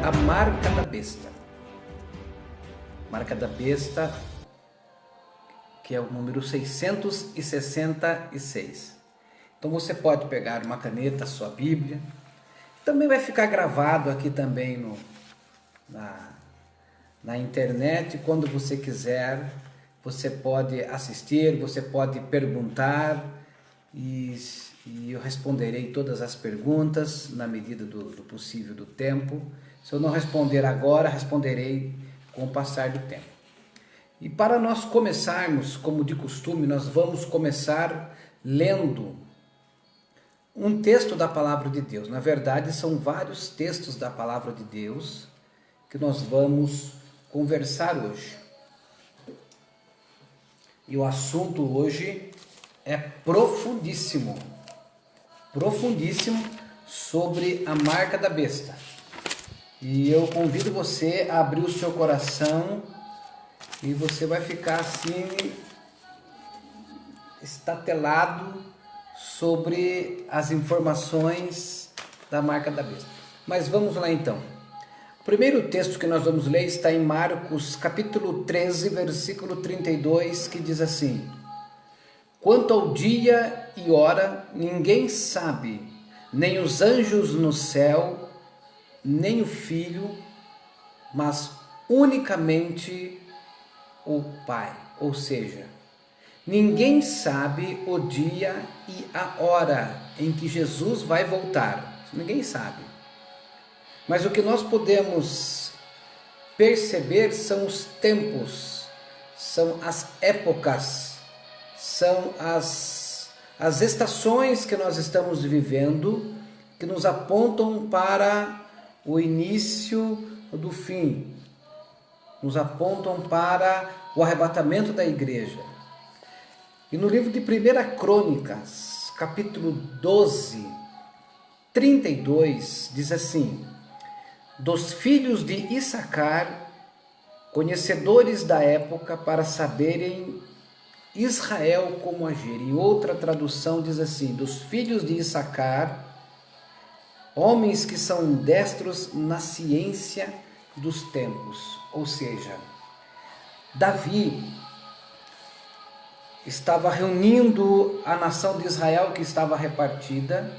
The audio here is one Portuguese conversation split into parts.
a marca da besta. Marca da besta, que é o número 666. Então você pode pegar uma caneta, sua Bíblia. Também vai ficar gravado aqui também na internet. Quando você quiser, você pode assistir, você pode perguntar e eu responderei todas as perguntas na medida do possível do tempo. Se eu não responder agora, responderei com o passar do tempo. E para nós começarmos, como de costume, nós vamos começar lendo um texto da Palavra de Deus. Na verdade, são vários textos da Palavra de Deus que nós vamos conversar hoje. E o assunto hoje é profundíssimo sobre a marca da besta. E eu convido você a abrir o seu coração e você vai ficar assim estatelado sobre as informações da marca da besta. Mas vamos lá então. O primeiro texto que nós vamos ler está em Marcos capítulo 13, versículo 32, que diz assim: quanto ao dia e hora, ninguém sabe, nem os anjos no céu, nem o Filho, mas unicamente o Pai. Ou seja, ninguém sabe o dia e a hora em que Jesus vai voltar. Ninguém sabe. Mas o que nós podemos perceber são os tempos, são as épocas, são as estações que nós estamos vivendo, que nos apontam para o início do fim, nos apontam para o arrebatamento da igreja. E no livro de 1 Crônicas, capítulo 12, 32, diz assim: dos filhos de Issacar, conhecedores da época para saberem Israel como agir. E outra tradução diz assim: dos filhos de Issacar, homens que são destros na ciência dos tempos. Ou seja, Davi estava reunindo a nação de Israel que estava repartida,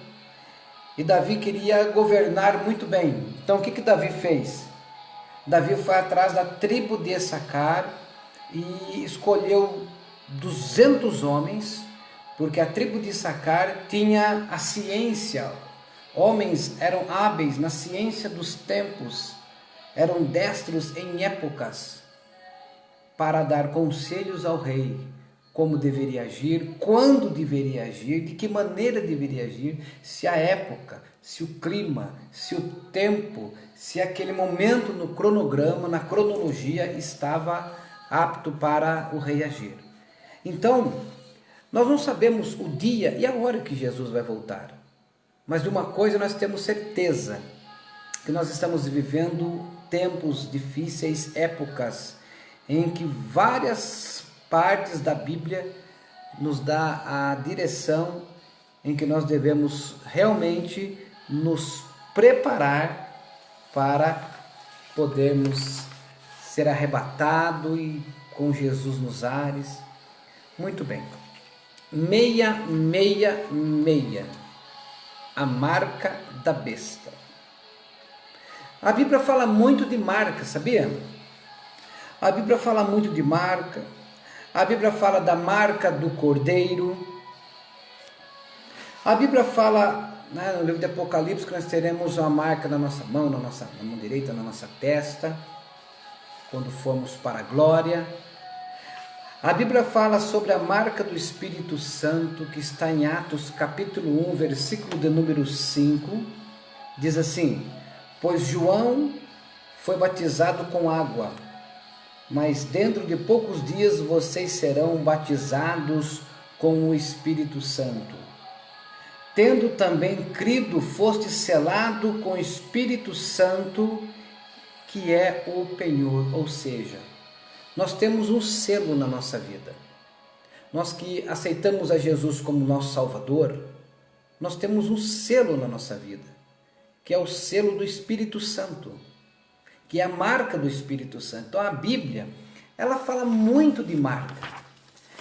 e Davi queria governar muito bem. Então o que Davi fez? Davi foi atrás da tribo de Issacar e escolheu 200 homens, porque a tribo de Issacar tinha a ciência, homens eram hábeis na ciência dos tempos, eram destros em épocas, para dar conselhos ao rei, como deveria agir, quando deveria agir, de que maneira deveria agir, se a época, se o clima, se o tempo, se aquele momento no cronograma, na cronologia estava apto para o rei agir. Então, nós não sabemos o dia e a hora que Jesus vai voltar, mas de uma coisa nós temos certeza, que nós estamos vivendo tempos difíceis, épocas em que várias partes da Bíblia nos dá a direção em que nós devemos realmente nos preparar para podermos ser arrebatados e com Jesus nos ares. Muito bem. 666, a marca da besta. A Bíblia fala muito de marca, sabia? A Bíblia fala muito de marca. A Bíblia fala da marca do Cordeiro. A Bíblia fala, no livro de Apocalipse, que nós teremos uma marca na nossa mão, na mão direita, na nossa testa, quando formos para a glória. A Bíblia fala sobre a marca do Espírito Santo, que está em Atos capítulo 1, versículo de número 5, diz assim: pois João foi batizado com água, mas dentro de poucos dias vocês serão batizados com o Espírito Santo. Tendo também crido, foste selado com o Espírito Santo, que é o penhor. Ou seja, nós temos um selo na nossa vida. Nós que aceitamos a Jesus como nosso Salvador, nós temos um selo na nossa vida, que é o selo do Espírito Santo. que é a marca do Espírito Santo. Então a Bíblia, ela fala muito de marca.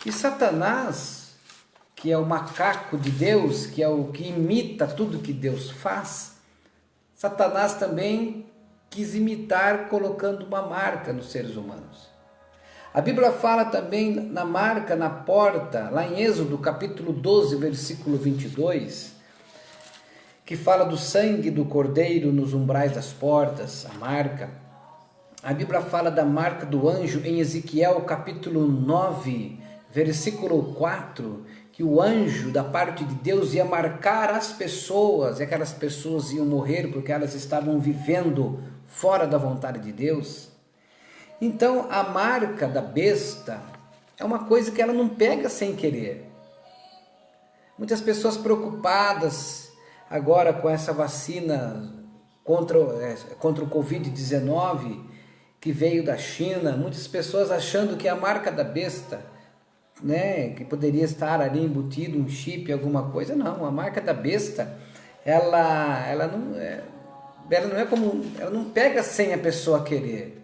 E Satanás, que é o macaco de Deus, que é o que imita tudo que Deus faz, Satanás também quis imitar colocando uma marca nos seres humanos. A Bíblia fala também na marca na porta, lá em Êxodo capítulo 12, versículo 22, que fala do sangue do cordeiro nos umbrais das portas, a marca. A Bíblia fala da marca do anjo em Ezequiel capítulo 9, versículo 4, que o anjo da parte de Deus ia marcar as pessoas, e aquelas pessoas iam morrer porque elas estavam vivendo fora da vontade de Deus. Então a marca da besta é uma coisa que ela não pega sem querer. Muitas pessoas preocupadas agora com essa vacina contra o Covid-19 que veio da China, muitas pessoas achando que a marca da besta, né, que poderia estar ali embutido um chip, alguma coisa. Não, a marca da besta, ela não pega sem a pessoa querer.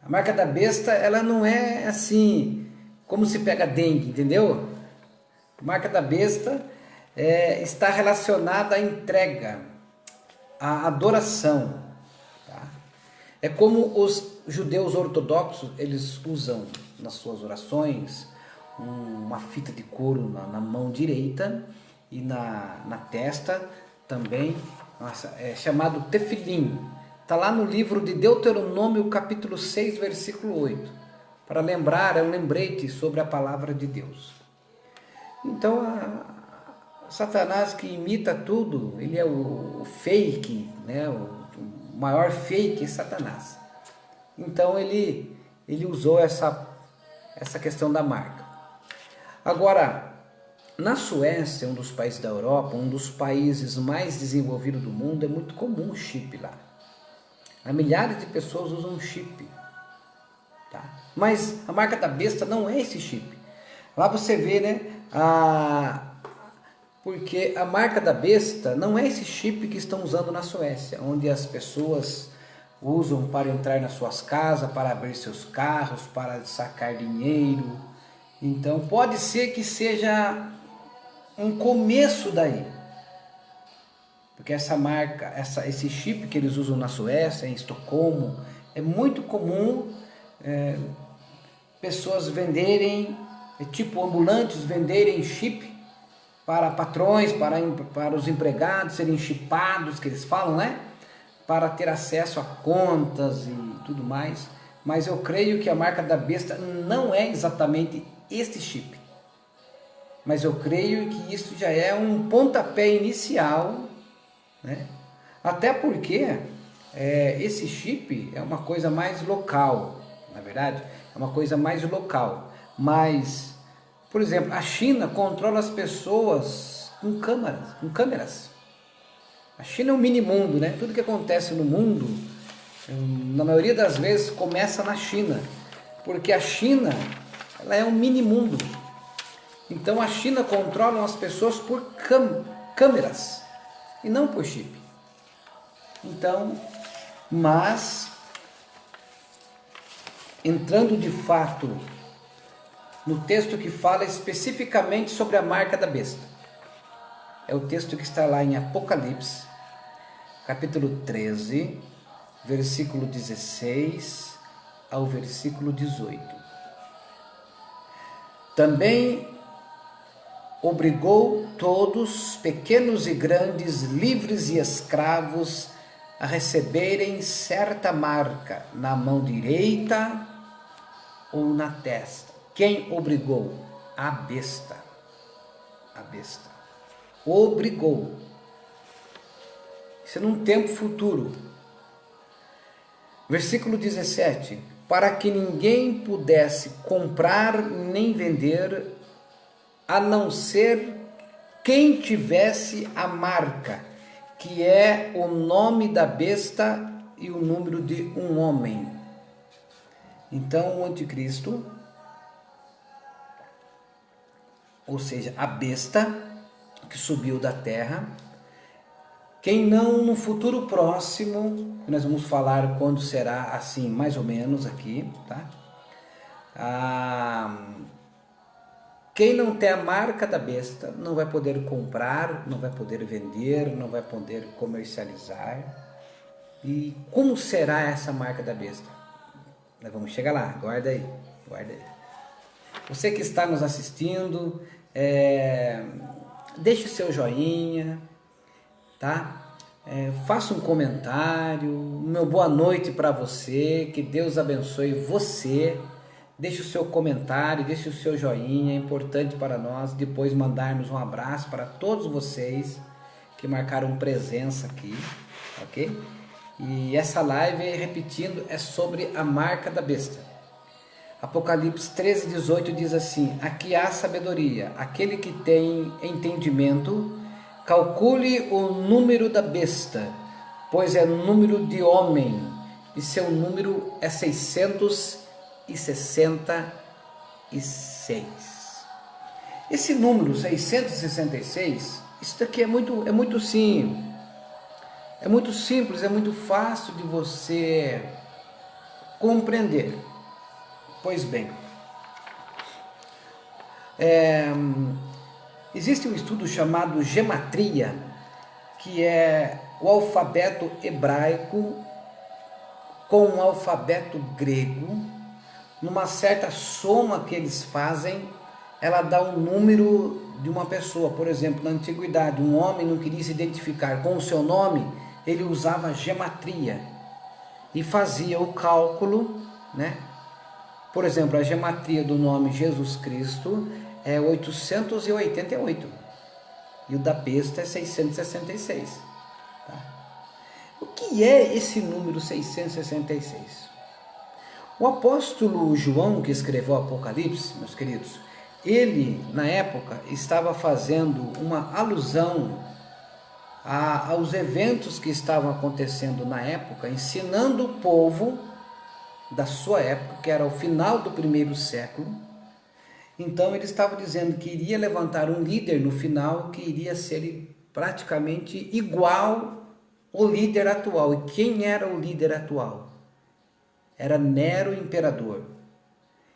A marca da besta, ela não é assim como se pega dengue, entendeu? A marca da besta está relacionada à entrega, à adoração. Tá? É como os judeus ortodoxos, eles usam nas suas orações uma fita de couro na mão direita e na testa também, é chamado tefilim. Está lá no livro de Deuteronômio capítulo 6, versículo 8. Para lembrar, é um lembrete sobre a palavra de Deus. Então, Satanás, que imita tudo, ele é o fake, né? O maior fake é Satanás. Então ele usou essa questão da marca. Agora, na Suécia, um dos países da Europa, um dos países mais desenvolvidos do mundo, é muito comum o chip lá. Há milhares de pessoas usam chip. Tá? Mas a marca da besta não é esse chip. Lá você vê, né? Porque a marca da besta não é esse chip que estão usando na Suécia, onde as pessoas usam para entrar nas suas casas, para abrir seus carros, para sacar dinheiro. Então pode ser que seja um começo daí. Porque essa marca, esse chip que eles usam na Suécia, em Estocolmo, é muito comum pessoas venderem, tipo ambulantes venderem chip para patrões, para os empregados serem chipados, que eles falam, né? Para ter acesso a contas e tudo mais. Mas eu creio que a marca da besta não é exatamente este chip. Mas eu creio que isso já é um pontapé inicial, né? Até porque esse chip é uma coisa mais local, na verdade, é uma coisa mais local. Mas, por exemplo, a China controla as pessoas com câmeras. A China é um mini mundo, né? Tudo que acontece no mundo, na maioria das vezes, começa na China, porque a China, ela é um mini mundo. Então a China controla as pessoas por câmeras e não por chip. Então, mas entrando de fato no texto que fala especificamente sobre a marca da besta, é o texto que está lá em Apocalipse, capítulo 13, versículo 16 ao versículo 18. Também obrigou todos, pequenos e grandes, livres e escravos, a receberem certa marca na mão direita ou na testa. Quem obrigou? A besta. A besta. Obrigou. Isso é num tempo futuro. Versículo 17. Para que ninguém pudesse comprar nem vender, a não ser quem tivesse a marca, que é o nome da besta e o número de um homem. Então o anticristo, ou seja, a besta que subiu da terra, Quem não, no futuro próximo, nós vamos falar quando será assim, mais ou menos aqui, tá? Quem não tem a marca da besta não vai poder comprar, não vai poder vender, não vai poder comercializar. E como será essa marca da besta? Nós vamos chegar lá, guarda aí, guarda aí. Você que está nos assistindo, deixe o seu joinha, tá? Faça um comentário, meu boa noite para você, que Deus abençoe você. Deixe o seu comentário, deixe o seu joinha, é importante para nós depois mandarmos um abraço para todos vocês que marcaram presença aqui, ok? E essa live, repetindo, é sobre a marca da besta. Apocalipse 13:18 diz assim: aqui há sabedoria, aquele que tem entendimento, calcule o número da besta, pois é número de homem, e seu número é 666. Esse número 666, isso daqui é muito simples. É muito simples, é muito fácil de você compreender. Pois bem, existe um estudo chamado gematria, que é o alfabeto hebraico com o alfabeto grego. Numa certa soma que eles fazem, ela dá um número de uma pessoa. Por exemplo, na antiguidade, um homem não queria se identificar com o seu nome, ele usava gematria e fazia o cálculo, né? Por exemplo, a gematria do nome Jesus Cristo é 888 e o da besta é 666. Tá? O que é esse número 666? O apóstolo João, que escreveu o Apocalipse, meus queridos, ele, na época, estava fazendo uma alusão aos eventos que estavam acontecendo na época, ensinando o povo da sua época, que era o final do primeiro século. Então ele estava dizendo que iria levantar um líder no final que iria ser praticamente igual ao líder atual. E quem era o líder atual? Era Nero imperador.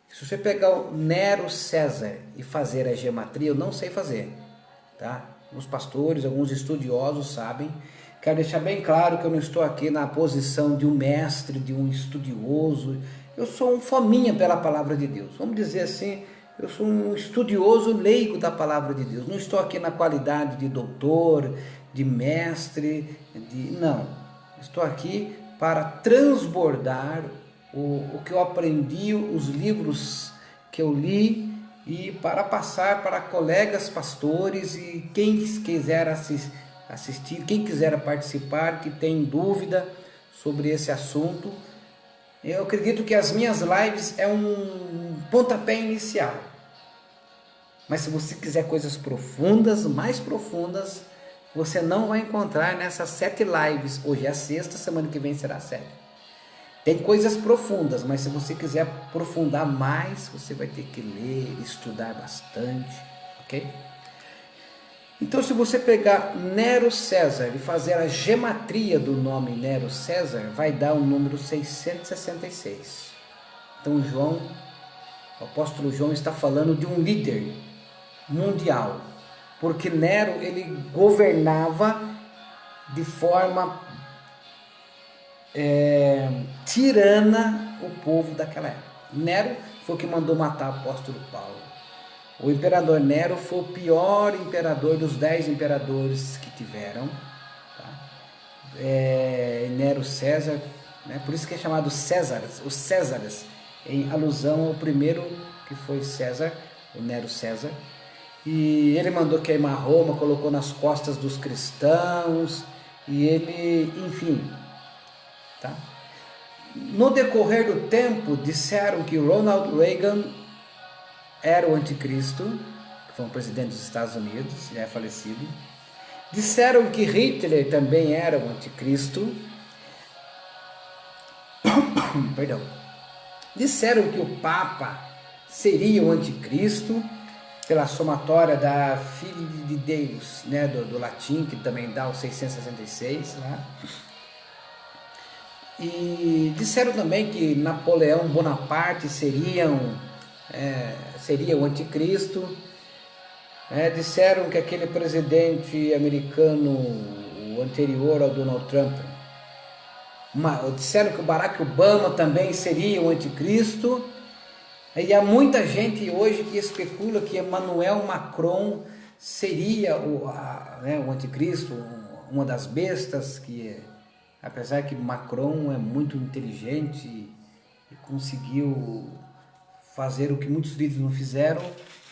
Se você pegar o Nero César e fazer a gematria, eu não sei fazer, tá? Os pastores, alguns estudiosos sabem. Quero deixar bem claro que eu não estou aqui na posição de um mestre, de um estudioso. Eu sou um fominha pela palavra de Deus. Vamos dizer assim, eu sou um estudioso leigo da palavra de Deus. Não estou aqui na qualidade de doutor, de mestre, não. Estou aqui para transbordar o que eu aprendi, os livros que eu li, e para passar para colegas pastores e quem quiser assistir, quem quiser participar, que tem dúvida sobre esse assunto. Eu acredito que as minhas lives é um pontapé inicial. Mas se você quiser coisas profundas, mais profundas, você não vai encontrar nessas 7 lives. Hoje é a 6ª, semana que vem será a 7ª. Tem coisas profundas, mas se você quiser aprofundar mais, você vai ter que ler, estudar bastante, ok? Então, se você pegar Nero César e fazer a gematria do nome Nero César, vai dar o número 666. Então, o apóstolo João está falando de um líder mundial, porque Nero, ele governava de forma tirana o povo daquela época. Nero foi o que mandou matar o apóstolo Paulo. O imperador Nero foi o pior imperador dos 10 imperadores que tiveram. Tá? Nero César, né? Por isso que é chamado Césares, os Césares, em alusão ao primeiro que foi César, o Nero César. E ele mandou queimar Roma, colocou nas costas dos cristãos, e ele, enfim... Tá? No decorrer do tempo, disseram que Ronald Reagan era o anticristo, que foi um presidente dos Estados Unidos, já é falecido. Disseram que Hitler também era o anticristo. Perdão. Disseram que o Papa seria o anticristo. pela somatória da Filho de Deus, né, do latim, que também dá o 666, né? E disseram também que Napoleão Bonaparte seria o anticristo. Disseram que aquele presidente americano, o anterior ao Donald Trump, disseram que o Barack Obama também seria o anticristo. E há muita gente hoje que especula que Emmanuel Macron seria o anticristo, uma das bestas, apesar que Macron é muito inteligente e conseguiu fazer o que muitos líderes não fizeram,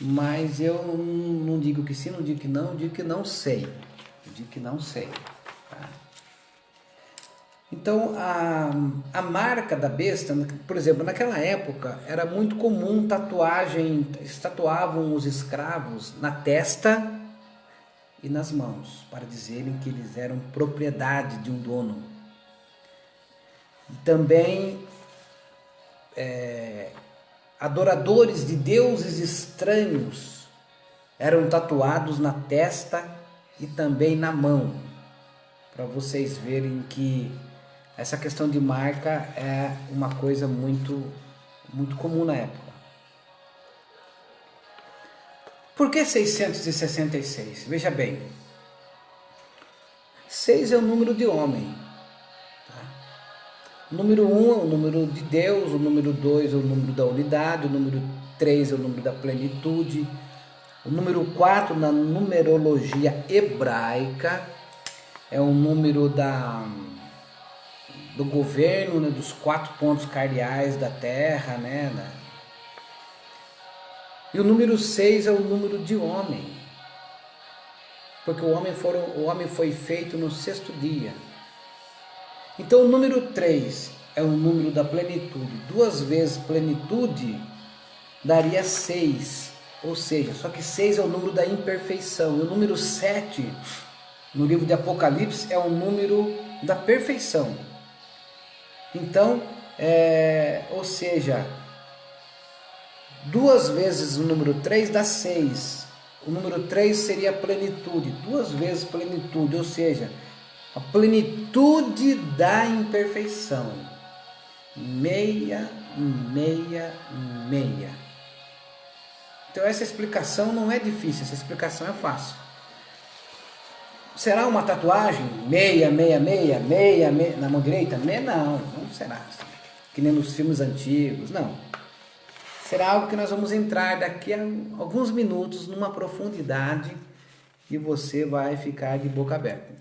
mas eu não digo que sim, não digo que não, digo que não sei. Digo que não sei. Tá? Então, a marca da besta, por exemplo, naquela época era muito comum tatuagem, eles tatuavam os escravos na testa e nas mãos, para dizerem que eles eram propriedade de um dono. E também adoradores de deuses estranhos eram tatuados na testa e também na mão, para vocês verem que essa questão de marca é uma coisa muito, muito comum na época. Por que 666? Veja bem, 6 é o número de homem. O número 1 é o número de Deus, o número 2 é o número da unidade, o número 3 é o número da plenitude, o número 4 na numerologia hebraica é o número do governo, né, dos 4 pontos cardeais da Terra, né? E o número 6 é o número de homem, porque o homem foi feito no 6º dia. Então o número 3 é o número da plenitude. 2 vezes plenitude daria 6, ou seja, só que 6 é o número da imperfeição. E o número 7, no livro de Apocalipse, é o número da perfeição. Então, ou seja, 2 vezes o número 3 dá 6. O número 3 seria a plenitude. 2 vezes plenitude, ou seja, a plenitude da imperfeição. Meia. Então essa explicação não é difícil, essa explicação é fácil. Será uma tatuagem? 666 na mão direita? Não será assim, que nem nos filmes antigos, não. Será algo que nós vamos entrar daqui a alguns minutos numa profundidade e você vai ficar de boca aberta.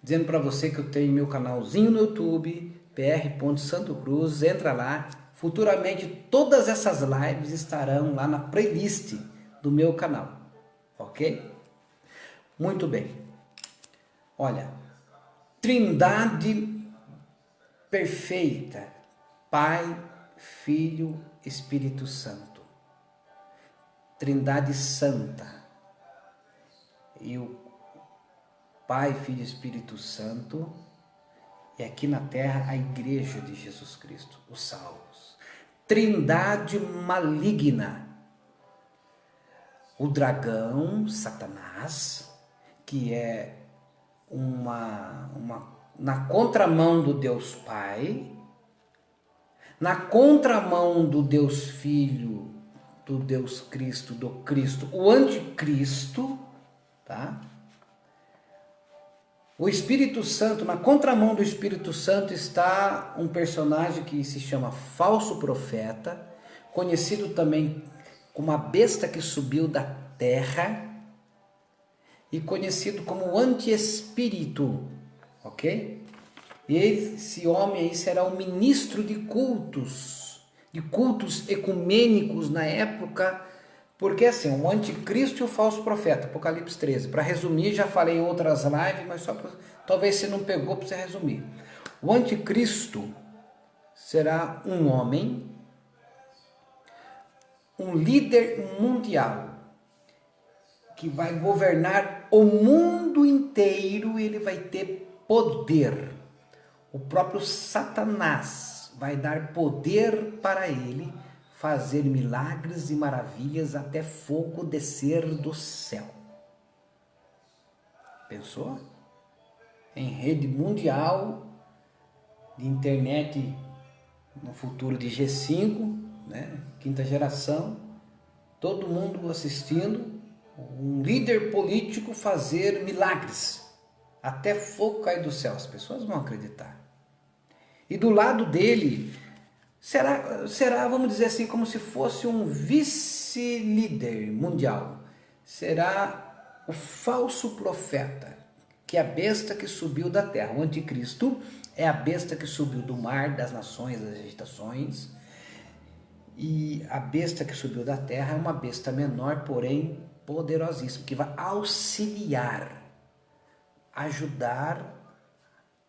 Dizendo para você que eu tenho meu canalzinho no YouTube, pr.santocruz, entra lá. Futuramente todas essas lives estarão lá na playlist do meu canal, ok? Muito bem. Olha, Trindade perfeita, Pai, Filho, Espírito Santo. Trindade santa. E o Pai, Filho e Espírito Santo, e aqui na terra a Igreja de Jesus Cristo, os salvos. Trindade maligna, o dragão, Satanás, que é na contramão do Deus Pai, na contramão do Deus Filho, do Deus Cristo, do Cristo, o anticristo, tá? O Espírito Santo, na contramão do Espírito Santo está um personagem que se chama falso profeta, conhecido também como a besta que subiu da terra e conhecido como o antiespírito, ok? E esse homem aí será um ministro de cultos ecumênicos na época. Porque assim, o anticristo e o falso profeta, Apocalipse 13. Para resumir, já falei em outras lives, mas só talvez você não pegou para você resumir. O anticristo será um homem, um líder mundial, que vai governar o mundo inteiro, ele vai ter poder. O próprio Satanás vai dar poder para ele fazer milagres e maravilhas até fogo descer do céu. Pensou? Em rede mundial de internet no futuro de G5, né? Quinta geração, todo mundo assistindo, um líder político fazer milagres, até fogo cair do céu, as pessoas vão acreditar. E do lado dele, será, vamos dizer assim, como se fosse um vice-líder mundial, será o falso profeta, que é a besta que subiu da terra. O anticristo é a besta que subiu do mar, das nações, das agitações, e a besta que subiu da terra é uma besta menor, porém poderosíssima, que vai auxiliar, ajudar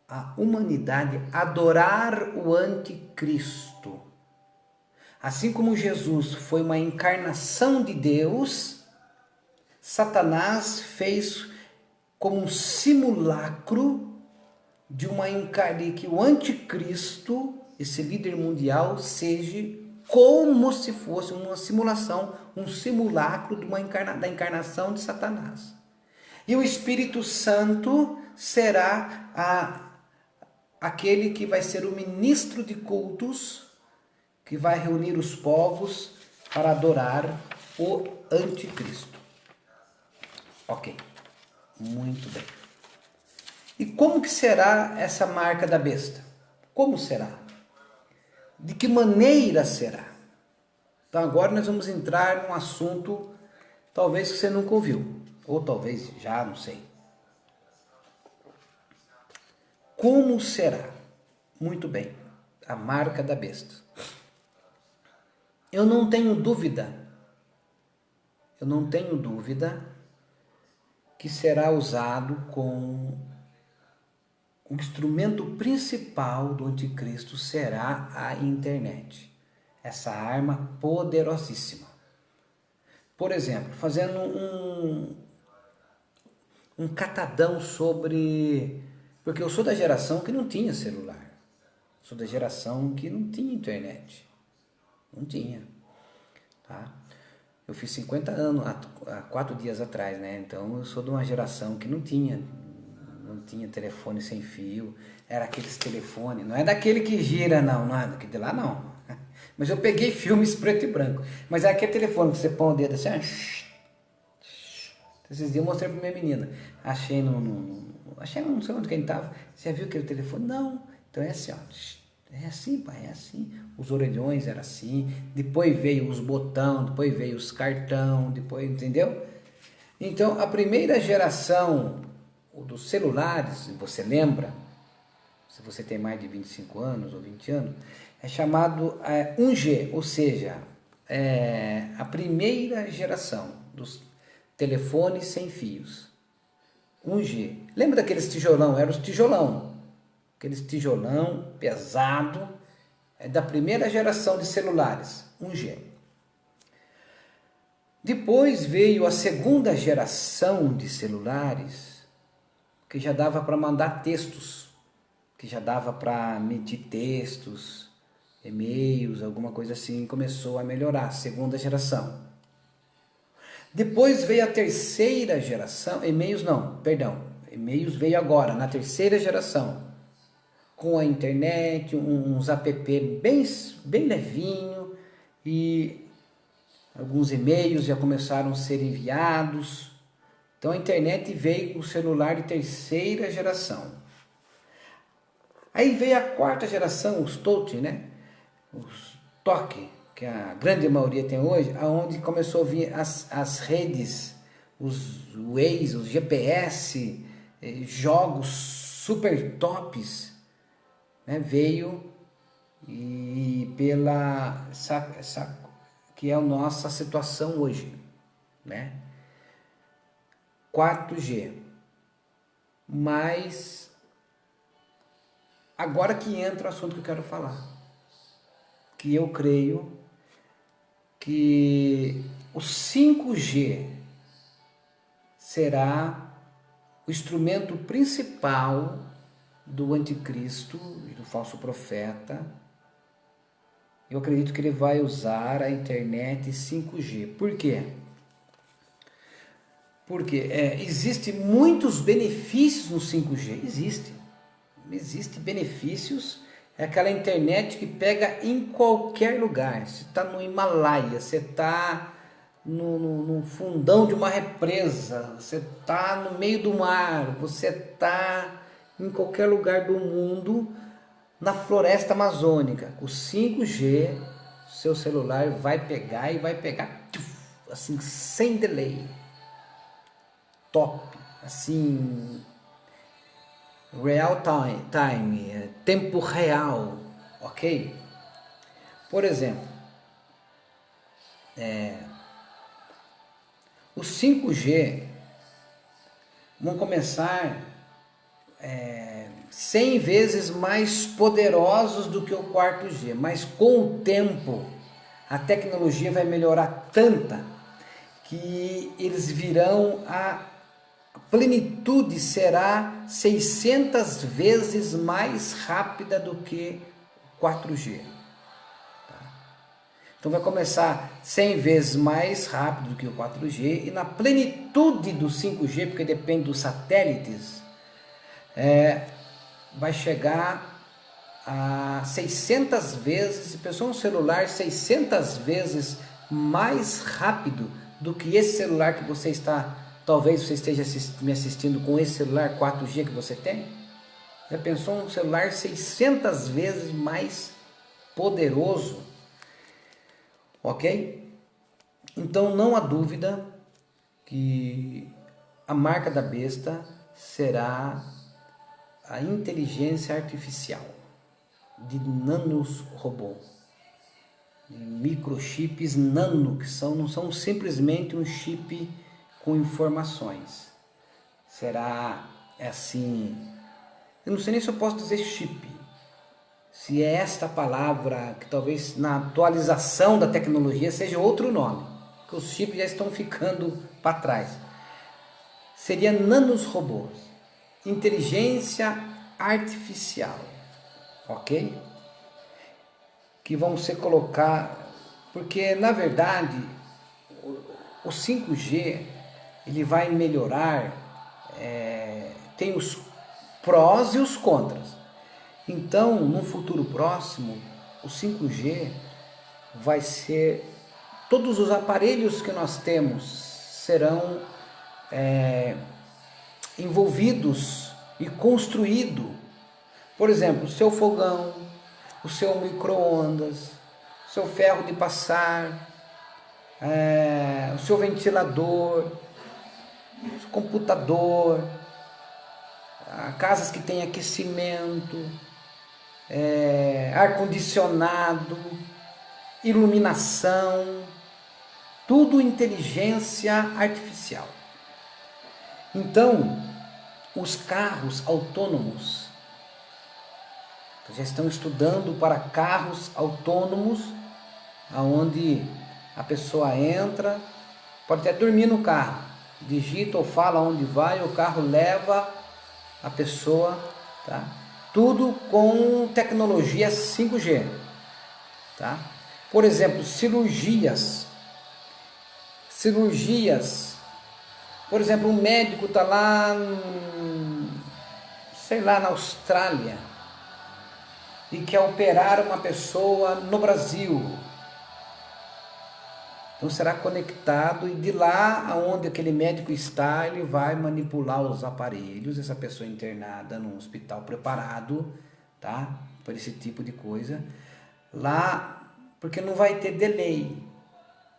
a humanidade a adorar o anticristo. Assim como Jesus foi uma encarnação de Deus, Satanás fez como um simulacro de que o anticristo, esse líder mundial, seja como se fosse uma simulação, um simulacro da encarnação de Satanás. E o Espírito Santo será aquele que vai ser o ministro de cultos, que vai reunir os povos para adorar o anticristo. Ok, muito bem. E como que será essa marca da besta? Como será? De que maneira será? Então agora nós vamos entrar num assunto talvez que você nunca ouviu, ou talvez já, não sei. Como será? Muito bem, a marca da besta. Eu não tenho dúvida que será usado com o instrumento principal do anticristo será a internet. Essa arma poderosíssima. Por exemplo, fazendo um catadão sobre... Porque eu sou da geração que não tinha celular. Sou da geração que não tinha internet. Não tinha. Tá? Eu fiz 50 anos há 4 dias atrás, né? Então eu sou de uma geração que não tinha telefone sem fio, era aqueles telefones, não é daquele que gira não é daquele de lá não, mas eu peguei filmes preto e branco, mas é aquele telefone que você põe o dedo assim, esses dias eu mostrei pra minha menina, achei não sei onde que ele estava, você viu aquele telefone? Não, então é assim, ó, é assim, pai, é assim, os orelhões era assim, depois veio os botão, depois veio os cartão, depois, entendeu? Então a primeira geração dos celulares, você lembra, se você tem mais de 25 anos ou 20 anos, é chamado 1G, ou seja, a primeira geração dos telefones sem fios. 1G. Lembra daqueles tijolão? Era os tijolão. Aqueles tijolão pesado, da primeira geração de celulares, 1G. Depois veio a segunda geração de celulares, que já dava para mandar textos, que já dava para emitir textos, e-mails, alguma coisa assim, começou a melhorar, segunda geração. Depois veio a terceira geração, e-mails veio agora, na terceira geração, com a internet, uns app bem levinho, e alguns e-mails já começaram a ser enviados. Então a internet veio com o celular de terceira geração. Aí veio a quarta geração, os touch, né? Os toque, que a grande maioria tem hoje, aonde começou a vir as redes, os Waze, os GPS, jogos super tops, né? Veio e pela essa que é a nossa situação hoje, né? 4G. Mas agora que entra o assunto que eu quero falar, que eu creio que o 5G será o instrumento principal do anticristo e do falso profeta eu acredito que ele vai usar a internet 5G. Por quê? Porque existem muitos benefícios no 5G. Existe benefícios. É aquela internet que pega em qualquer lugar. Você está no Himalaia, você está no fundão de uma represa, você está no meio do mar, você está em qualquer lugar do mundo, na floresta amazônica. O 5G, seu celular vai pegar e vai pegar assim, sem delay. Top, assim, real time, tempo real, ok? Por exemplo, o 5G vão começar 100 vezes mais poderosos do que o 4G, mas com o tempo a tecnologia vai melhorar tanta que eles virão a plenitude será 600 vezes mais rápida do que 4G. Então vai começar 100 vezes mais rápido do que o 4G e na plenitude do 5G, porque depende dos satélites, vai chegar a 600 vezes, pessoal, um celular 600 vezes mais rápido do que esse celular que você está, talvez você esteja me assistindo com esse celular 4G que você tem. Já pensou um celular 600 vezes mais poderoso? Ok? Então não há dúvida que a marca da besta será a inteligência artificial de nanos robô, de microchips nano, que não são simplesmente um chip com informações. Será assim, eu não sei nem se eu posso dizer chip, se é esta palavra que talvez na atualização da tecnologia seja outro nome, que os chips já estão ficando para trás. Seria nanos robôs, inteligência artificial, ok? Que vão ser colocar, porque na verdade o 5G ele vai melhorar, tem os prós e os contras. Então, no futuro próximo, o 5G vai ser, todos os aparelhos que nós temos serão envolvidos e construídos. Por exemplo, o seu fogão, o seu micro-ondas, o seu ferro de passar, o seu ventilador, o seu computador, casas que têm aquecimento, ar-condicionado, iluminação, tudo inteligência artificial. Então, os carros autônomos, já estão estudando para carros autônomos, onde a pessoa entra, pode até dormir no carro, digita ou fala onde vai, o carro leva a pessoa, tá? Tudo com tecnologia 5G, tá? Por exemplo, cirurgias, por exemplo, um médico está lá, sei lá, na Austrália, e quer operar uma pessoa no Brasil. Então será conectado e de lá aonde aquele médico está, ele vai manipular os aparelhos, essa pessoa internada num hospital preparado, tá? Para esse tipo de coisa. Lá, porque não vai ter delay.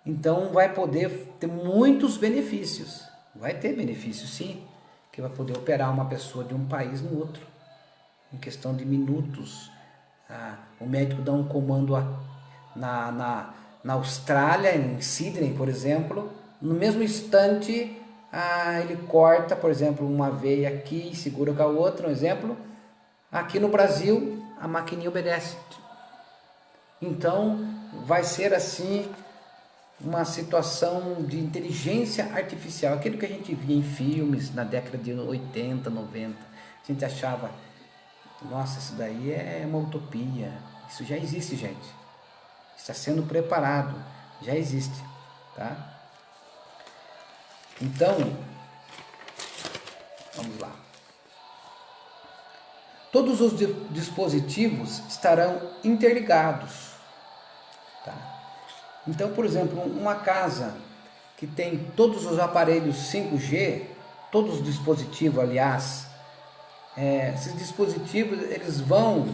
Então vai poder ter muitos benefícios. Vai ter benefícios sim, que vai poder operar uma pessoa de um país no outro, em questão de minutos. O médico dá um comando na Austrália, em Sydney, por exemplo, no mesmo instante ele corta, por exemplo, uma veia aqui e segura com a outra, um exemplo. Aqui no Brasil, a maquininha obedece. Então, vai ser assim uma situação de inteligência artificial, aquilo que a gente via em filmes na década de 80, 90. A gente achava, nossa, isso daí é uma utopia. Isso já existe, gente. está sendo preparado, já existe, tá? Então, vamos lá. Todos os dispositivos estarão interligados, tá? Então, por exemplo, uma casa que tem todos os aparelhos 5G, todos os dispositivos, aliás, esses dispositivos, eles vão... o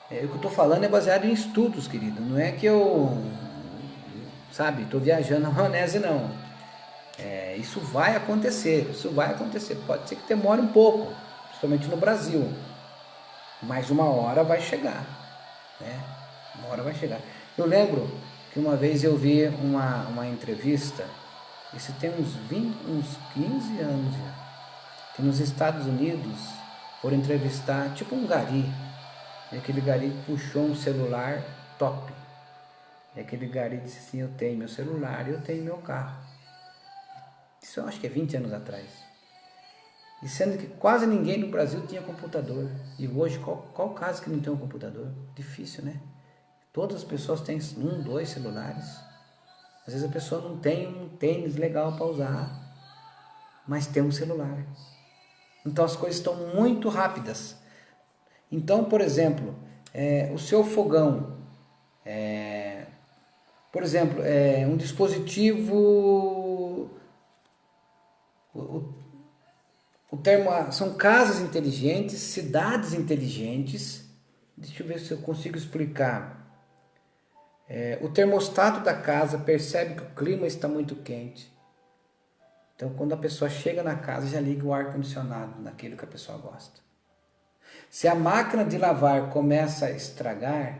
que eu estou falando é baseado em estudos, querido. Não é que eu, sabe, estou viajando na maionese, não. Isso vai acontecer, isso vai acontecer. Pode ser que demore um pouco, principalmente no Brasil. Mas uma hora vai chegar, né? Uma hora vai chegar. Eu lembro que uma vez eu vi uma entrevista, isso tem uns 15 anos já, que nos Estados Unidos foram entrevistar, tipo um gari, e aquele gari puxou um celular top, e aquele gari disse assim, eu tenho meu celular e eu tenho meu carro. Isso eu acho que é 20 anos atrás. E sendo que quase ninguém no Brasil tinha computador. E hoje, qual caso que não tem um computador? Difícil, né? Todas as pessoas têm 1, 2 celulares. Às vezes a pessoa não tem um tênis legal para usar, mas tem um celular. Então as coisas estão muito rápidas. Então, por exemplo, o seu fogão, por exemplo, um dispositivo... são casas inteligentes, cidades inteligentes. Deixa eu ver se eu consigo explicar. O termostato da casa percebe que o clima está muito quente. Então, quando a pessoa chega na casa, já liga o ar-condicionado naquilo que a pessoa gosta. Se a máquina de lavar começa a estragar,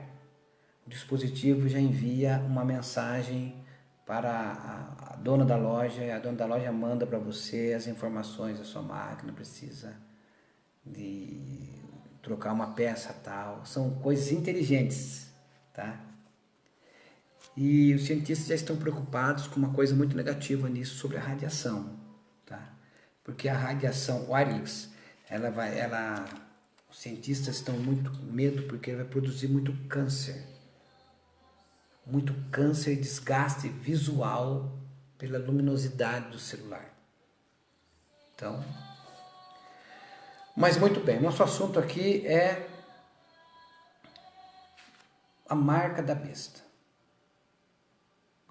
o dispositivo já envia uma mensagem para a dona da loja, e a dona da loja manda para você as informações da sua máquina, precisa de trocar uma peça tal. São coisas inteligentes, tá? E os cientistas já estão preocupados com uma coisa muito negativa nisso, sobre a radiação, tá? Porque a radiação wireless, os cientistas estão muito com medo porque ela vai produzir muito câncer e desgaste visual pela luminosidade do celular. Então, mas muito bem, nosso assunto aqui é a marca da besta,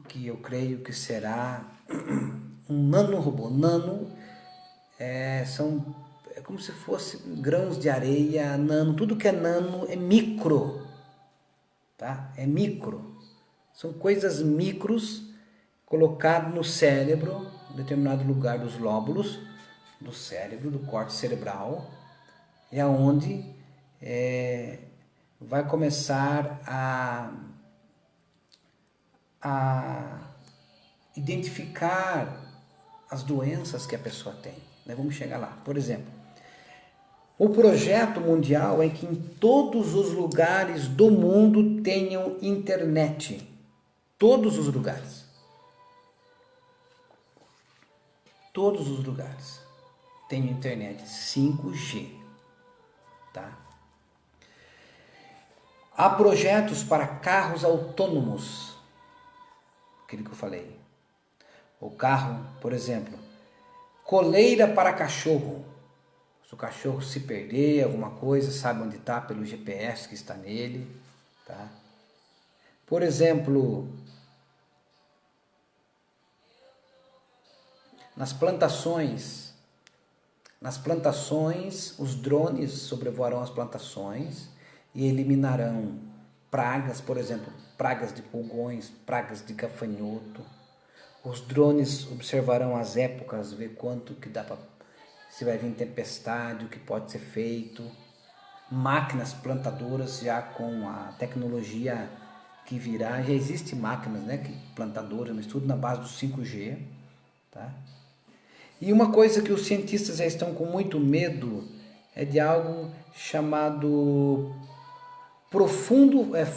que eu creio que será um nanorobô. É como se fosse grãos de areia, nano, tudo que é nano é micro, tá? É micro. São coisas micros colocadas no cérebro, em determinado lugar dos lóbulos do cérebro, do córtex cerebral, e aonde vai começar a identificar as doenças que a pessoa tem. Vamos chegar lá. Por exemplo, o projeto mundial é que em todos os lugares do mundo tenham internet. Todos os lugares. Todos os lugares tenham internet 5G. Tá? Há projetos para carros autônomos. Aquilo que eu falei. O carro, por exemplo, coleira para cachorro. Se o cachorro se perder, alguma coisa, sabe onde está pelo GPS que está nele. Tá? Por exemplo, nas plantações, os drones sobrevoarão as plantações e eliminarão pragas, por exemplo, pragas de pulgões, pragas de gafanhoto. Os drones observarão as épocas, ver quanto que dá para, se vai vir tempestade, o que pode ser feito. Máquinas plantadoras já com a tecnologia que virá, já existe máquinas, plantadoras, mas tudo na base do 5G, tá? E uma coisa que os cientistas já estão com muito medo é de algo chamado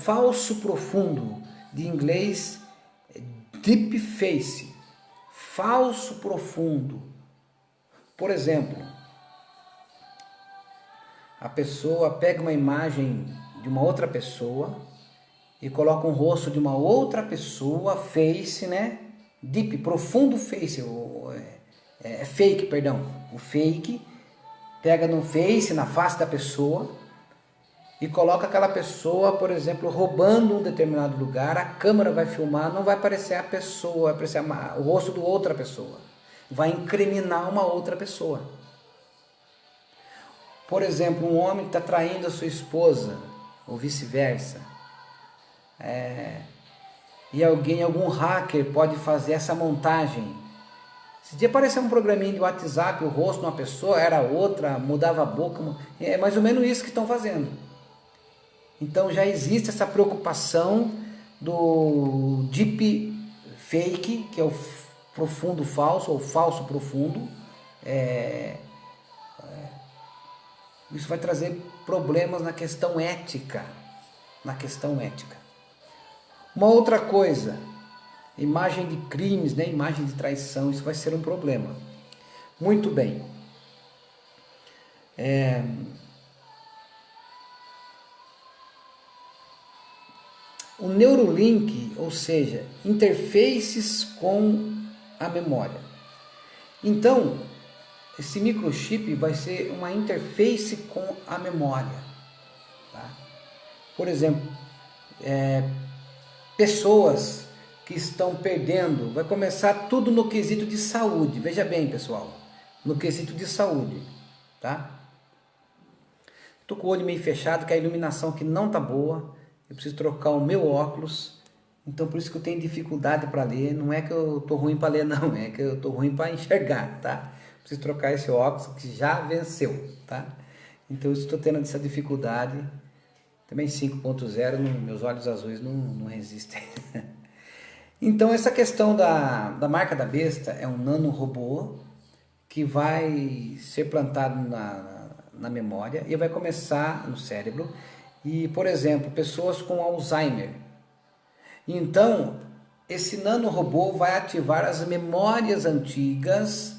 falso profundo, de inglês deep face, falso profundo. Por exemplo, a pessoa pega uma imagem de uma outra pessoa e coloca um rosto de uma outra pessoa, face, né? Deep, profundo face, fake, perdão. O fake pega no face, na face da pessoa e coloca aquela pessoa, por exemplo, roubando um determinado lugar, a câmera vai filmar, não vai aparecer a pessoa, vai aparecer o rosto de outra pessoa. Vai incriminar uma outra pessoa. Por exemplo, um homem está traindo a sua esposa, ou vice-versa. E algum hacker pode fazer essa montagem. Se dia aparecer um programinha de WhatsApp, o rosto de uma pessoa era outra, mudava a boca, é mais ou menos isso que estão fazendo. Então já existe essa preocupação do deep fake, que é o profundo falso, ou falso profundo. Isso vai trazer problemas na questão ética. Uma outra coisa, imagem de crimes, né? Imagem de traição, isso vai ser um problema. Muito bem. O Neuralink, ou seja, interfaces com a memória. Então, esse microchip vai ser uma interface com a memória. Tá? Por exemplo, pessoas que estão perdendo, vai começar tudo no quesito de saúde. Veja bem, pessoal, no quesito de saúde, tá? Tô com o olho meio fechado, que a iluminação aqui não tá boa. Eu preciso trocar o meu óculos, então por isso que eu tenho dificuldade para ler. Não é que eu tô ruim para ler, não, é que eu tô ruim para enxergar, tá? Preciso trocar esse óculos que já venceu, tá? Então eu estou tendo essa dificuldade. Também 5.0, meus olhos azuis não resistem. Então essa questão da marca da besta é um nanorobô que vai ser plantado na memória e vai começar no cérebro. E, por exemplo, pessoas com Alzheimer. Então, esse nanorobô vai ativar as memórias antigas,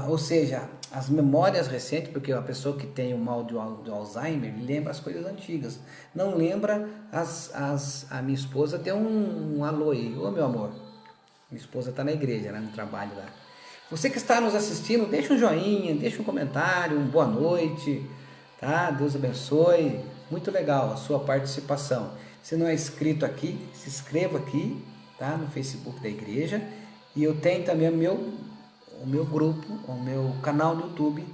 ou seja, as memórias recentes, porque a pessoa que tem o mal do Alzheimer lembra as coisas antigas. Não lembra a minha esposa deu um alô aí. Ô, meu amor, minha esposa está na igreja, né, no trabalho lá. Você que está nos assistindo, deixa um joinha, deixa um comentário, boa noite, tá? Deus abençoe. Muito legal a sua participação. Se não é inscrito aqui, se inscreva aqui, tá? No Facebook da igreja. E eu tenho também o meu grupo, o meu canal no YouTube,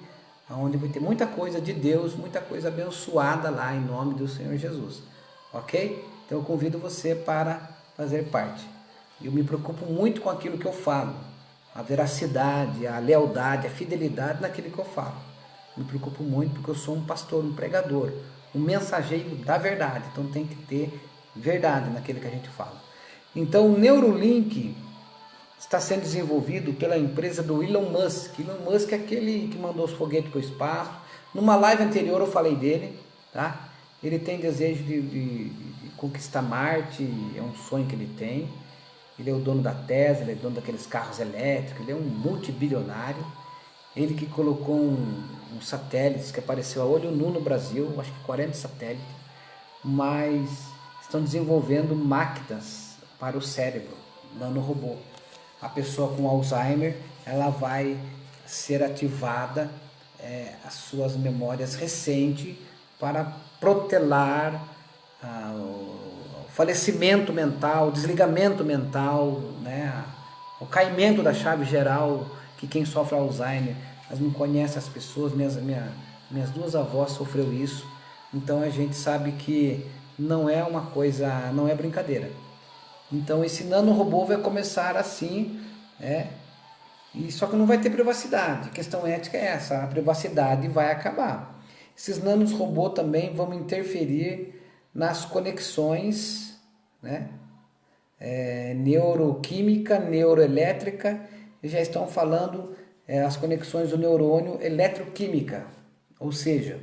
onde vai ter muita coisa de Deus, muita coisa abençoada lá em nome do Senhor Jesus. Ok? Então eu convido você para fazer parte. Eu me preocupo muito com aquilo que eu falo. A veracidade, a lealdade, a fidelidade naquilo que eu falo. Me preocupo muito porque eu sou um pastor, um pregador, um mensageiro da verdade. Então tem que ter verdade naquilo que a gente fala. Então o Neuralink está sendo desenvolvido pela empresa do Elon Musk. Elon Musk é aquele que mandou os foguetes para o espaço. Numa live anterior eu falei dele, tá? Ele tem desejo de conquistar Marte, é um sonho que ele tem. Ele é o dono da Tesla, ele é dono daqueles carros elétricos, ele é um multibilionário. Ele que colocou um satélite que apareceu a olho nu no Brasil, acho que 40 satélites, mas estão desenvolvendo máquinas para o cérebro, nanorobô. A pessoa com Alzheimer, ela vai ser ativada as suas memórias recentes para protelar o falecimento mental, o desligamento mental, né? O caimento da chave geral, que quem sofre Alzheimer, mas não conhece as pessoas, minhas duas avós sofreu isso, então a gente sabe que não é uma coisa, não é brincadeira. Então esse nanorobô vai começar assim, e só que não vai ter privacidade. A questão ética é essa, a privacidade vai acabar. Esses nanorobôs também vão interferir nas conexões, né? Neuroquímica, neuroelétrica, e já estão falando as conexões do neurônio eletroquímica, ou seja,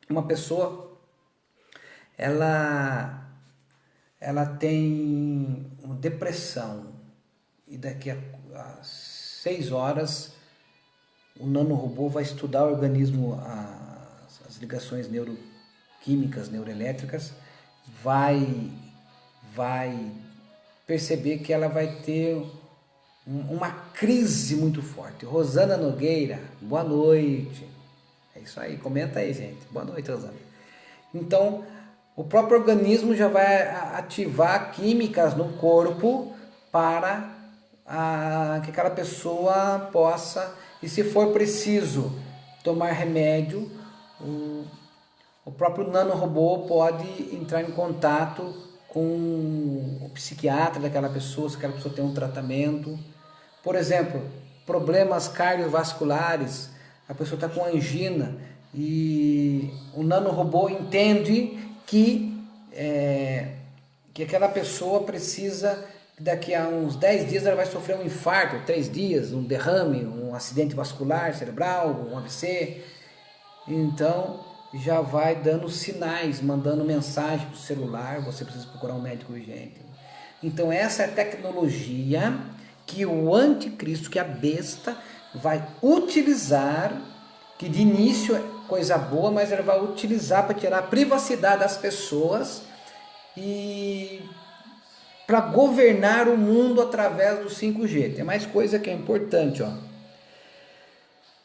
uma pessoa ela tem uma depressão e daqui a 6 horas o nanorobô vai estudar o organismo, as ligações neuroquímicas, neuroelétricas, vai vai perceber que ela vai ter uma crise muito forte. Rosana Nogueira, boa noite. É isso aí, comenta aí, gente. Boa noite, Rosana. Então, o próprio organismo já vai ativar químicas no corpo para que aquela pessoa possa, e se for preciso tomar remédio, o próprio nanorobô pode entrar em contato com o psiquiatra daquela pessoa, se aquela pessoa tem um tratamento. Por exemplo, problemas cardiovasculares, a pessoa está com angina e o nanorobô entende que aquela pessoa precisa, daqui a uns 10 dias ela vai sofrer um infarto, 3 dias, um derrame, um acidente vascular cerebral, um AVC. Então já vai dando sinais, mandando mensagem para o celular, você precisa procurar um médico urgente. Então essa é a tecnologia que o anticristo, que a besta, vai utilizar, que de início é coisa boa, mas ela vai utilizar para tirar a privacidade das pessoas e para governar o mundo através do 5G. Tem mais coisa que é importante, ó.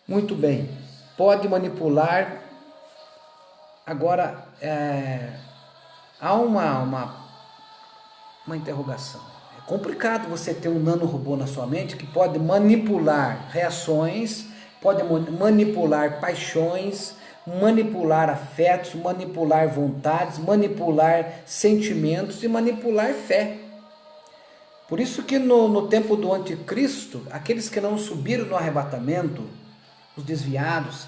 Muito bem, pode manipular. Agora, há uma interrogação. É complicado você ter um nanorobô na sua mente que pode manipular reações, pode manipular paixões, manipular afetos, manipular vontades, manipular sentimentos e manipular fé. Por isso que no tempo do anticristo, aqueles que não subiram no arrebatamento, os desviados,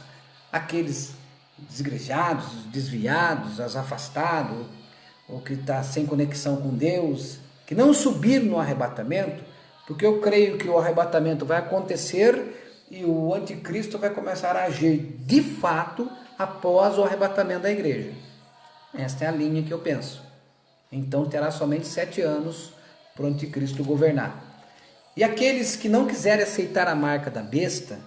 aqueles desigrejados, desviados, os afastados, ou que está sem conexão com Deus, que não subiram no arrebatamento, porque eu creio que o arrebatamento vai acontecer e o anticristo vai começar a agir de fato após o arrebatamento da igreja. Esta é a linha que eu penso. Então terá somente 7 anos para o anticristo governar. E aqueles que não quiserem aceitar a marca da besta,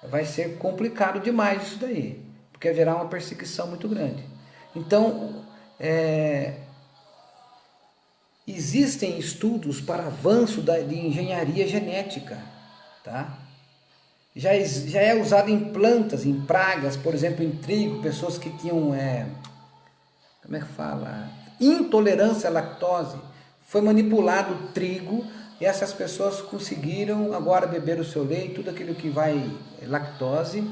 vai ser complicado demais isso daí, porque haverá uma perseguição muito grande. Então, existem estudos para avanço de engenharia genética, tá? Já é usado em plantas, em pragas, por exemplo, em trigo, pessoas que tinham, como é que fala? Intolerância à lactose. Foi manipulado o trigo e essas pessoas conseguiram agora beber o seu leite, tudo aquilo que vai lactose,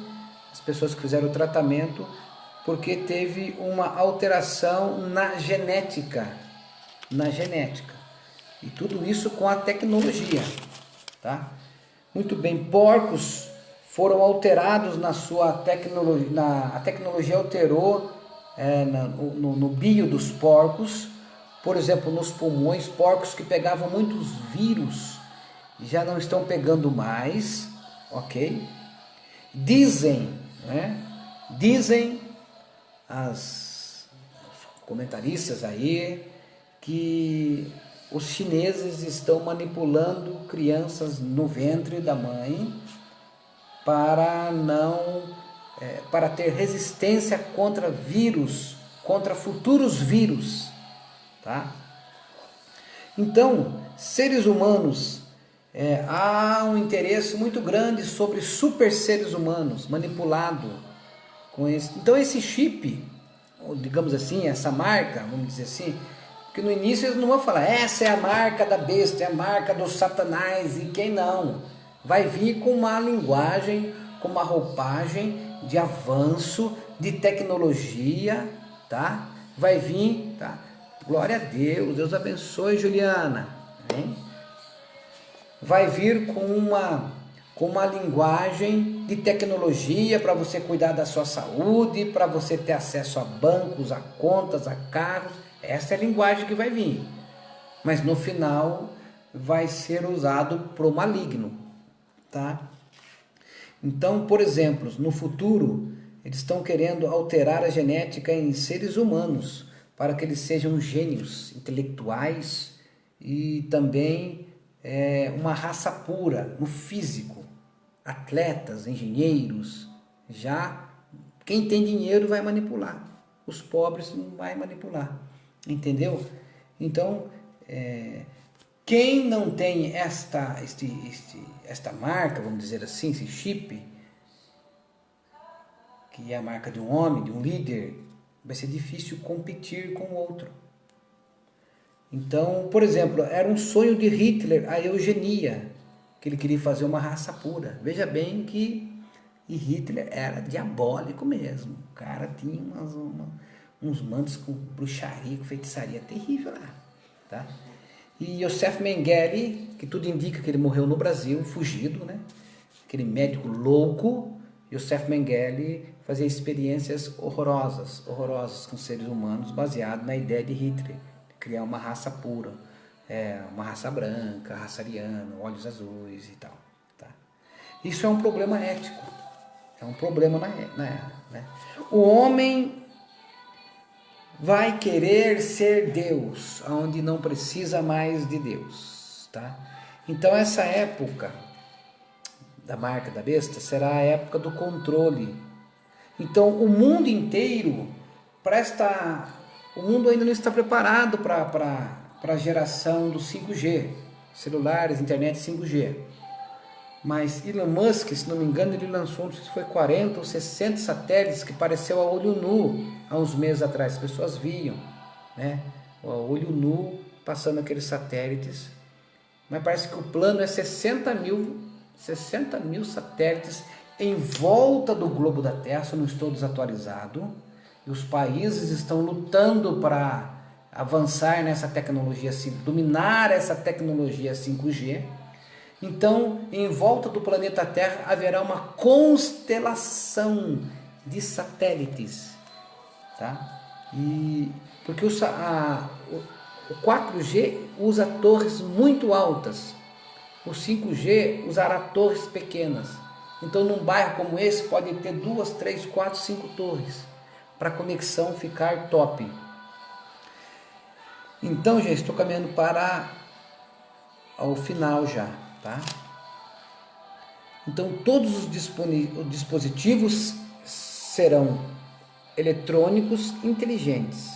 as pessoas que fizeram o tratamento, porque teve uma alteração na genética. E tudo isso com a tecnologia, tá? Muito bem, porcos foram alterados na sua tecnologia, a tecnologia alterou no bio dos porcos, por exemplo, nos pulmões, porcos que pegavam muitos vírus já não estão pegando mais, ok? Dizem os comentaristas aí que os chineses estão manipulando crianças no ventre da mãe para ter resistência contra vírus, contra futuros vírus, tá? Então, seres humanos, há um interesse muito grande sobre super seres humanos manipulado com esse. Então esse chip, digamos assim, essa marca, vamos dizer assim, porque no início eles não vão falar, essa é a marca da besta, é a marca do Satanás, e quem não? Vai vir com uma linguagem, com uma roupagem de avanço, de tecnologia, tá? Vai vir, tá? Glória a Deus, Deus abençoe, Juliana, hein? Vai vir com uma linguagem de tecnologia para você cuidar da sua saúde, para você ter acesso a bancos, a contas, a carros. Essa é a linguagem que vai vir. Mas no final vai ser usado para o maligno, tá? Então, por exemplo, no futuro, eles estão querendo alterar a genética em seres humanos para que eles sejam gênios intelectuais e também uma raça pura no físico, atletas, engenheiros. Já quem tem dinheiro vai manipular, os pobres não vai manipular. Entendeu? Então, quem não tem esta marca, vamos dizer assim, esse chip, que é a marca de um homem, de um líder, vai ser difícil competir com o outro. Então, por exemplo, era um sonho de Hitler a eugenia, que ele queria fazer uma raça pura. Veja bem que Hitler era diabólico mesmo. O cara tinha uns mantos com bruxaria, com feitiçaria terrível lá. Tá? E Joseph Mengele, que tudo indica que ele morreu no Brasil, fugido, né? Aquele médico louco, Joseph Mengele fazia experiências horrorosas com seres humanos, baseado na ideia de Hitler, de criar uma raça pura, uma raça branca, raça ariana, olhos azuis e tal. Tá? Isso é um problema ético, é um problema né? O homem vai querer ser Deus, onde não precisa mais de Deus, tá? Então essa época da marca da besta será a época do controle. Então o mundo inteiro o mundo ainda não está preparado para a geração do 5G, celulares, internet 5G. Mas Elon Musk, se não me engano, ele lançou, não sei se foi 40 ou 60 satélites que pareceu a olho nu há uns meses atrás. As pessoas viam, né? A olho nu passando aqueles satélites. Mas parece que o plano é 60 mil satélites em volta do globo da Terra, se eu não estou desatualizado. E os países estão lutando para avançar nessa tecnologia, dominar essa tecnologia 5G. Então, em volta do planeta Terra haverá uma constelação de satélites, tá? Porque o 4G usa torres muito altas, o 5G usará torres pequenas. Então, num bairro como esse, pode ter 2, 3, 4, 5 torres, para a conexão ficar top. Então, já estou caminhando para o final já. Tá? Então todos os dispositivos serão eletrônicos inteligentes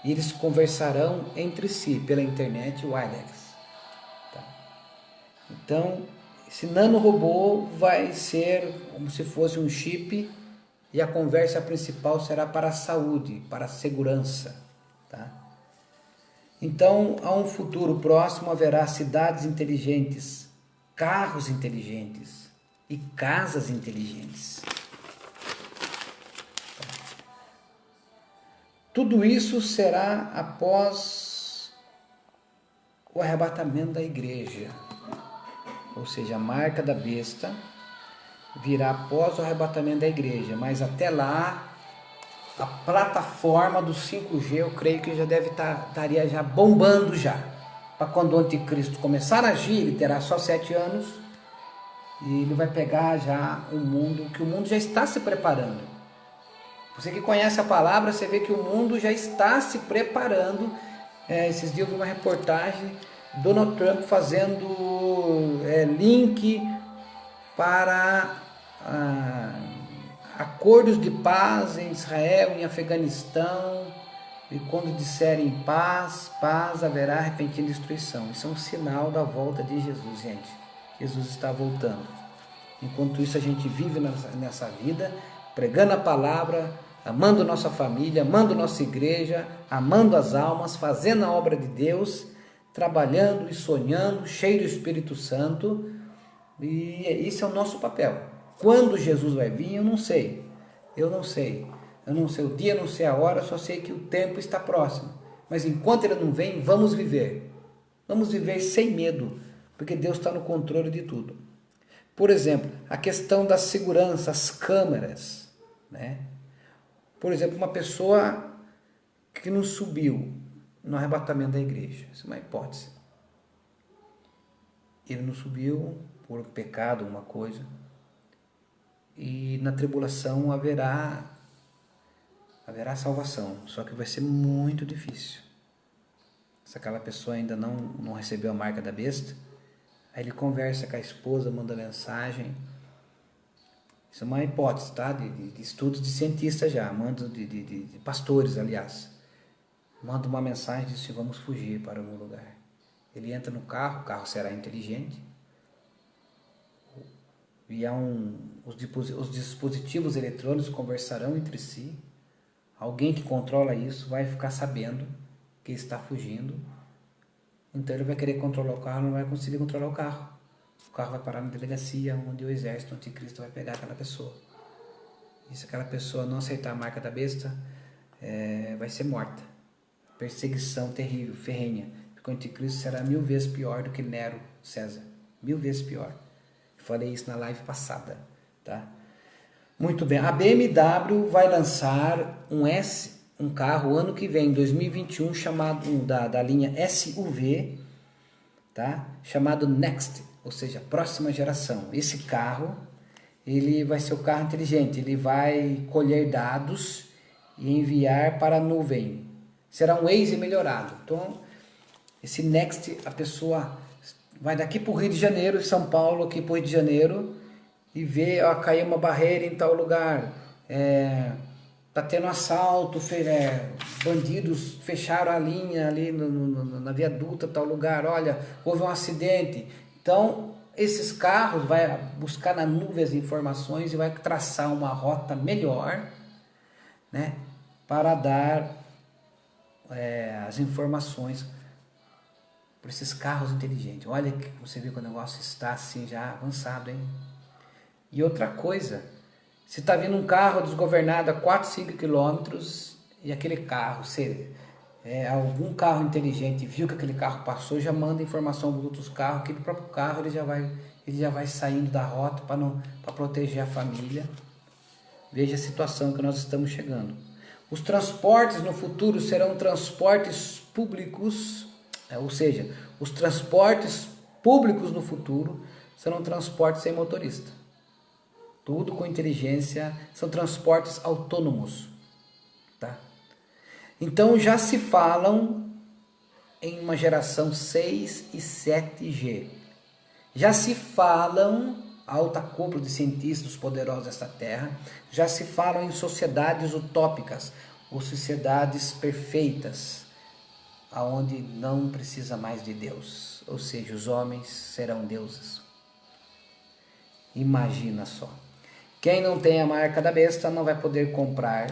e eles conversarão entre si pela internet wireless. Tá? Então esse nanorobô vai ser como se fosse um chip e a conversa principal será para a saúde, para a segurança. Tá? Então, a um futuro próximo haverá cidades inteligentes, carros inteligentes e casas inteligentes. Tudo isso será após o arrebatamento da igreja, ou seja, a marca da besta virá após o arrebatamento da igreja, mas até lá a plataforma do 5G eu creio que já estaria já bombando já. Para quando o anticristo começar a agir, ele terá só 7 anos e ele vai pegar já o mundo, que o mundo já está se preparando. Você que conhece a palavra, você vê que o mundo já está se preparando. Esses dias eu vi uma reportagem, Donald Trump fazendo link para acordos de paz em Israel, em Afeganistão, e quando disserem paz, haverá repentina destruição. Isso é um sinal da volta de Jesus, gente. Jesus está voltando. Enquanto isso a gente vive nessa vida, pregando a palavra, amando nossa família, amando nossa igreja, amando as almas, fazendo a obra de Deus, trabalhando e sonhando, cheio do Espírito Santo, e isso é o nosso papel. Quando Jesus vai vir, eu não sei o dia, não sei a hora, só sei que o tempo está próximo. Mas enquanto ele não vem, vamos viver sem medo, porque Deus está no controle de tudo. Por exemplo, a questão da segurança, as câmeras, né? Por exemplo, uma pessoa que não subiu no arrebatamento da igreja, isso é uma hipótese. Ele não subiu por pecado, uma coisa. E na tribulação haverá salvação, só que vai ser muito difícil. Se aquela pessoa ainda não recebeu a marca da besta, aí ele conversa com a esposa, manda mensagem. Isso é uma hipótese, tá? De estudos de cientistas já, manda de pastores, aliás. manda uma mensagem e diz assim, vamos fugir para algum lugar. Ele entra no carro, o carro será inteligente, e os dispositivos eletrônicos conversarão entre si. Alguém que controla isso vai ficar sabendo que está fugindo, então ele vai querer controlar o carro, não vai conseguir controlar o carro. O carro vai parar na delegacia, onde o exército, o anticristo vai pegar aquela pessoa. E se aquela pessoa não aceitar a marca da besta, vai ser morta. Perseguição terrível, ferrenha. Porque o anticristo será 1000 vezes pior do que Nero César. 1000 vezes pior. Eu falei isso na live passada, tá? Muito bem. A BMW vai lançar um carro ano que vem, 2021, chamado da linha SUV, tá? Chamado Next, ou seja, próxima geração. Esse carro, ele vai ser o carro inteligente, ele vai colher dados e enviar para a nuvem. Será um Waze melhorado. Então, esse Next, a pessoa vai daqui para o Rio de Janeiro, São Paulo, aqui para o Rio de Janeiro, e vê, ó, caiu uma barreira em tal lugar, tá tendo assalto, bandidos fecharam a linha ali na viaduta, tal lugar, olha, houve um acidente. Então, esses carros vai buscar na nuvem as informações e vai traçar uma rota melhor, né, para dar as informações para esses carros inteligentes. Olha que você vê que o negócio está assim já avançado, hein? E outra coisa, se está vindo um carro desgovernado a 4, 5 quilômetros e aquele carro, algum carro inteligente viu que aquele carro passou, já manda informação para outros carros, aquele próprio carro ele já vai saindo da rota para proteger a família. Veja a situação que nós estamos chegando. Os transportes no futuro serão transportes públicos, ou seja, os transportes públicos no futuro serão transportes sem motorista. Tudo com inteligência, são transportes autônomos, tá? Então já se falam em uma geração 6 e 7G. Já se falam, alta cúpula de cientistas poderosos desta terra, já se falam em sociedades utópicas, ou sociedades perfeitas, aonde não precisa mais de Deus, ou seja, os homens serão deuses. Imagina só. Quem não tem a marca da besta não vai poder comprar,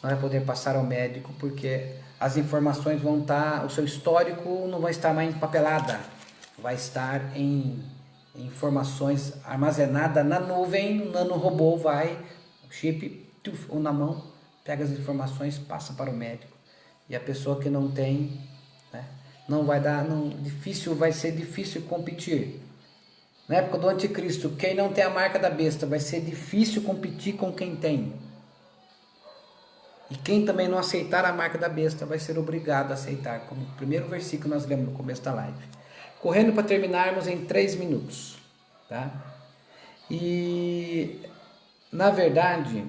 não vai poder passar ao médico, porque as informações vão estar, o seu histórico não vai estar mais empapelada, vai estar em informações armazenadas na nuvem, o nanorobô vai, o chip, ou na mão, pega as informações, passa para o médico. E a pessoa que não tem, né, não vai dar, vai ser difícil competir. Na época do anticristo, quem não tem a marca da besta, vai ser difícil competir com quem tem. E quem também não aceitar a marca da besta, vai ser obrigado a aceitar, como o primeiro versículo que nós lemos no começo da live. Correndo para terminarmos em 3 minutos. Tá? E, na verdade,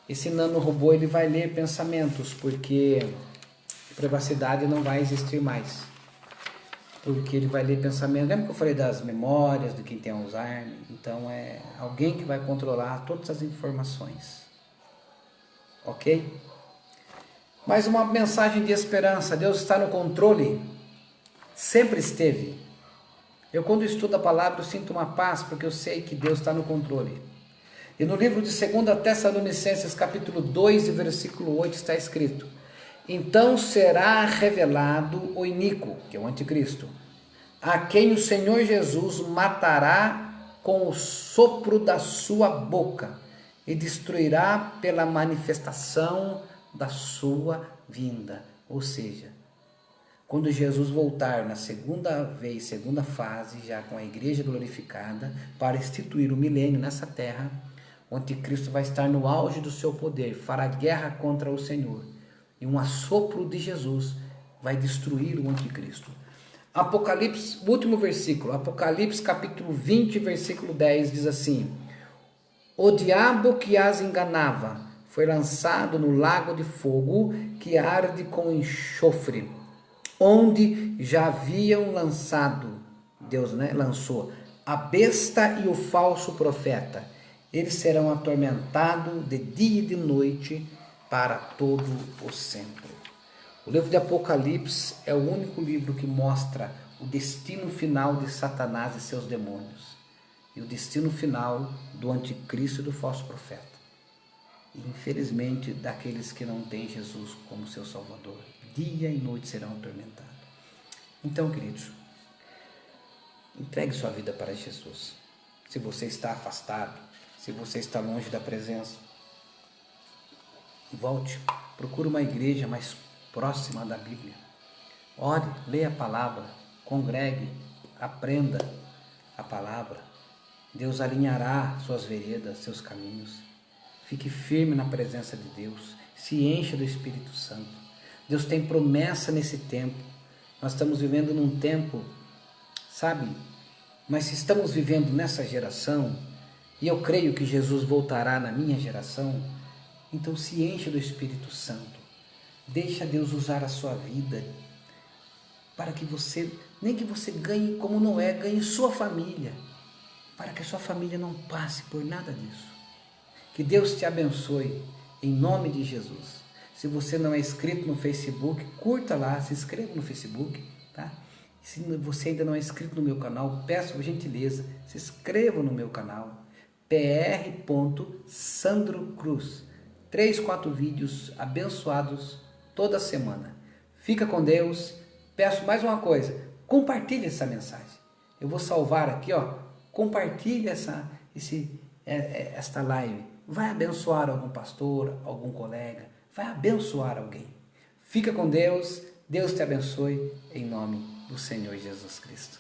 esse nanorobô ele vai ler pensamentos, porque privacidade não vai existir mais. Porque ele vai ler pensamento. Lembra que eu falei das memórias, de quem tem Alzheimer? Então é alguém que vai controlar todas as informações. Ok? Mais uma mensagem de esperança. Deus está no controle. Sempre esteve. Eu quando estudo a palavra eu sinto uma paz, porque eu sei que Deus está no controle. E no livro de 2 Tessalonicenses capítulo 2 e versículo 8 está escrito: então será revelado o iníquo, que é o anticristo, a quem o Senhor Jesus matará com o sopro da sua boca e destruirá pela manifestação da sua vinda. Ou seja, quando Jesus voltar na segunda fase, já com a igreja glorificada, para instituir o milênio nessa terra, o anticristo vai estar no auge do seu poder, fará guerra contra o Senhor. E um assopro de Jesus vai destruir o anticristo. Apocalipse, o último versículo, Apocalipse capítulo 20, versículo 10, diz assim: o diabo que as enganava foi lançado no lago de fogo que arde com enxofre, onde já haviam lançado, Deus, lançou a besta e o falso profeta. Eles serão atormentados de dia e de noite para todo o sempre. O livro de Apocalipse é o único livro que mostra o destino final de Satanás e seus demônios e o destino final do anticristo e do falso profeta. E, infelizmente, daqueles que não têm Jesus como seu Salvador, dia e noite serão atormentados. Então, queridos, entregue sua vida para Jesus. Se você está afastado, se você está longe da presença, volte, procure uma igreja mais próxima da Bíblia. Ore, leia a palavra, congregue, aprenda a palavra. Deus alinhará suas veredas, seus caminhos. Fique firme na presença de Deus, se encha do Espírito Santo. Deus tem promessa nesse tempo. Nós estamos vivendo num tempo, sabe? Mas se estamos vivendo nessa geração, e eu creio que Jesus voltará na minha geração, então se encha do Espírito Santo. Deixa Deus usar a sua vida para que você, nem que você ganhe como Noé, ganhe sua família, para que a sua família não passe por nada disso. Que Deus te abençoe, em nome de Jesus. Se você não é inscrito no Facebook, curta lá, se inscreva no Facebook, tá? Se você ainda não é inscrito no meu canal, peço por gentileza, se inscreva no meu canal, pr.sandrocruz. 3, 4 vídeos abençoados toda semana. Fica com Deus. Peço mais uma coisa, compartilhe essa mensagem. Eu vou salvar aqui, ó. Compartilhe esta live. Vai abençoar algum pastor, algum colega. Vai abençoar alguém. Fica com Deus. Deus te abençoe em nome do Senhor Jesus Cristo.